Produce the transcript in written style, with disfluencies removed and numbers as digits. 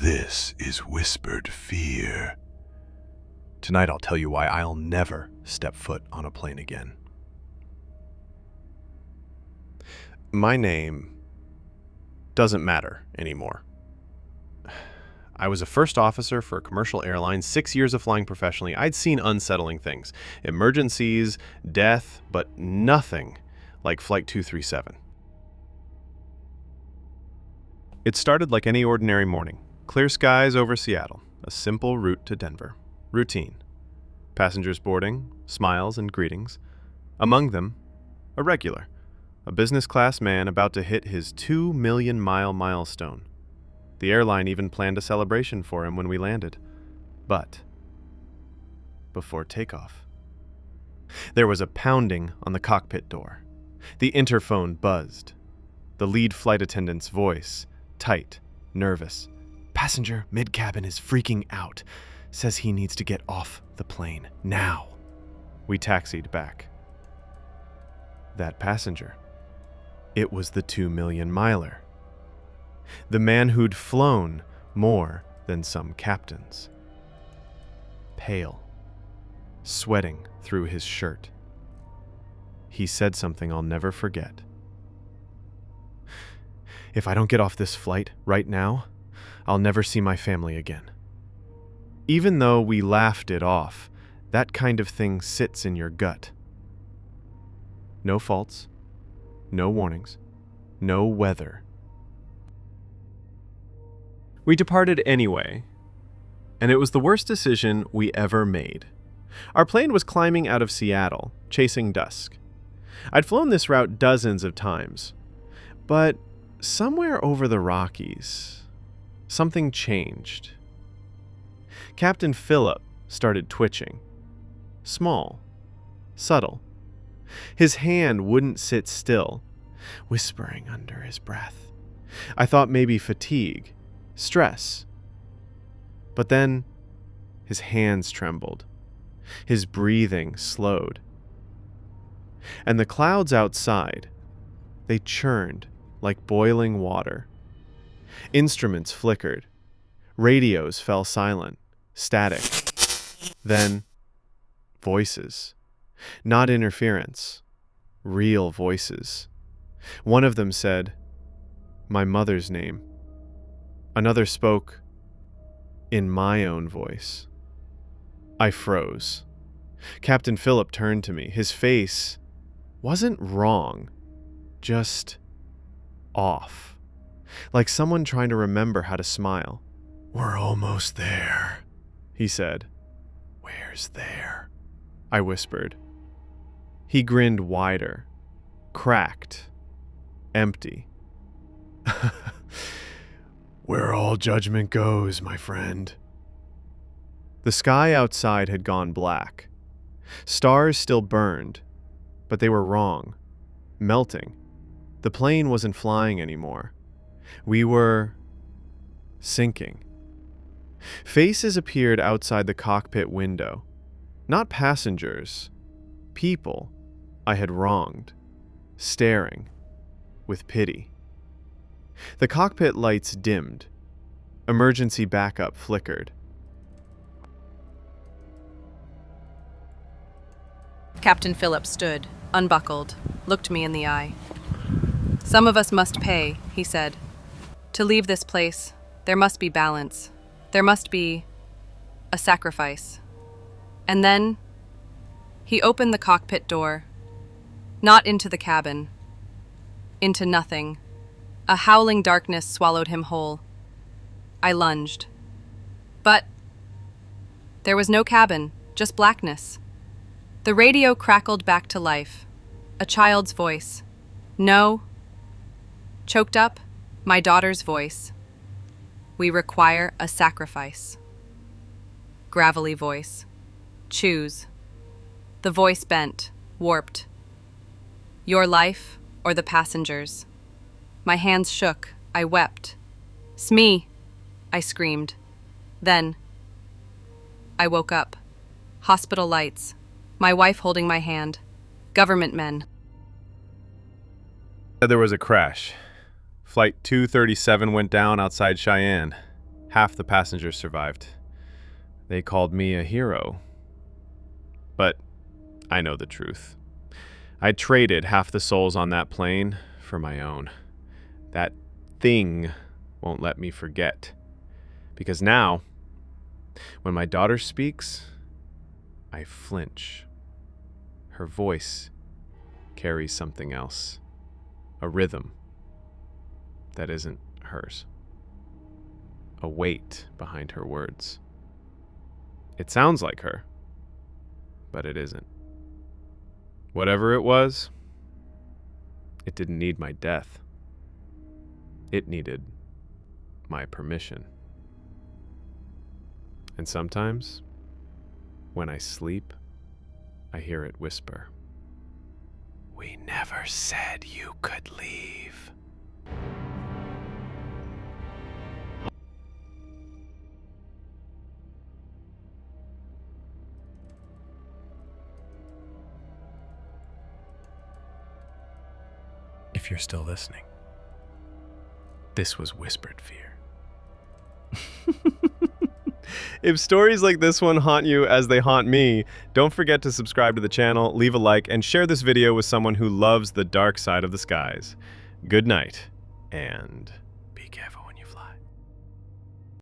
This is whispered fear. Tonight I'll tell you why I'll never step foot on a plane again. My name doesn't matter anymore. I was a first officer for a commercial airline, 6 years of flying professionally. I'd seen unsettling things, emergencies, death, but nothing like Flight 237. It started like any ordinary morning. Clear skies over Seattle, a simple route to Denver. Routine. Passengers boarding, smiles and greetings. Among them, a regular, a business-class man about to hit his 2 million mile milestone. The airline even planned a celebration for him when we landed. But before takeoff, there was a pounding on the cockpit door. The interphone buzzed. The lead flight attendant's voice, tight, nervous. "Passenger mid-cabin is freaking out. Says he needs to get off the plane now." We taxied back. That passenger. It was the 2 million miler. The man who'd flown more than some captains. Pale, sweating through his shirt. He said something I'll never forget. "If I don't get off this flight right now, I'll never see my family again." Even though we laughed it off, that kind of thing sits in your gut. No faults, no warnings, no weather. We departed anyway, and it was the worst decision we ever made. Our plane was climbing out of Seattle, chasing dusk. I'd flown this route dozens of times, but somewhere over the Rockies, something changed. Captain Phillip started twitching. Small, subtle. His hand wouldn't sit still, whispering under his breath. I thought maybe fatigue, stress. But then his hands trembled. His breathing slowed. And the clouds outside, they churned like boiling water. Instruments flickered. Radios fell silent, static. Then, voices. Not interference. Real voices. One of them said, "My mother's name." Another spoke in my own voice. I froze. Captain Phillip turned to me. His face wasn't wrong, just off. Like someone trying to remember how to smile. "We're almost there," he said. "Where's there?" I whispered. He grinned wider, cracked, empty. "Where all judgment goes, my friend." The sky outside had gone black. Stars still burned, but they were wrong, melting. The plane wasn't flying anymore. We were sinking. Faces appeared outside the cockpit window. Not passengers, people I had wronged, staring with pity. The cockpit lights dimmed. Emergency backup flickered. Captain Phillip stood, unbuckled, looked me in the eye. "Some of us must pay," he said. "To leave this place, there must be balance. There must be a sacrifice." And then he opened the cockpit door, not into the cabin, into nothing. A howling darkness swallowed him whole. I lunged. But there was no cabin, just blackness. The radio crackled back to life. A child's voice. No. Choked up, my daughter's voice. "We require a sacrifice." Gravelly voice. "Choose." The voice bent, warped. "Your life or the passengers." My hands shook. I wept. "Smee!" I screamed. Then I woke up. Hospital lights. My wife holding my hand. Government men. There was a crash. Flight 237 went down outside Cheyenne. Half the passengers survived. They called me a hero. But I know the truth. I traded half the souls on that plane for my own. That thing won't let me forget. Because now, when my daughter speaks, I flinch. Her voice carries something else. A rhythm that isn't hers. A weight behind her words. It sounds like her, but it isn't. Whatever it was, it didn't need my death. It needed my permission. And sometimes, when I sleep, I hear it whisper, "We never said you could leave." If you're still listening, this was Whispered Fear. If stories like this one haunt you as they haunt me, don't forget to subscribe to the channel, leave a like, and share this video with someone who loves the dark side of the skies. Good night, and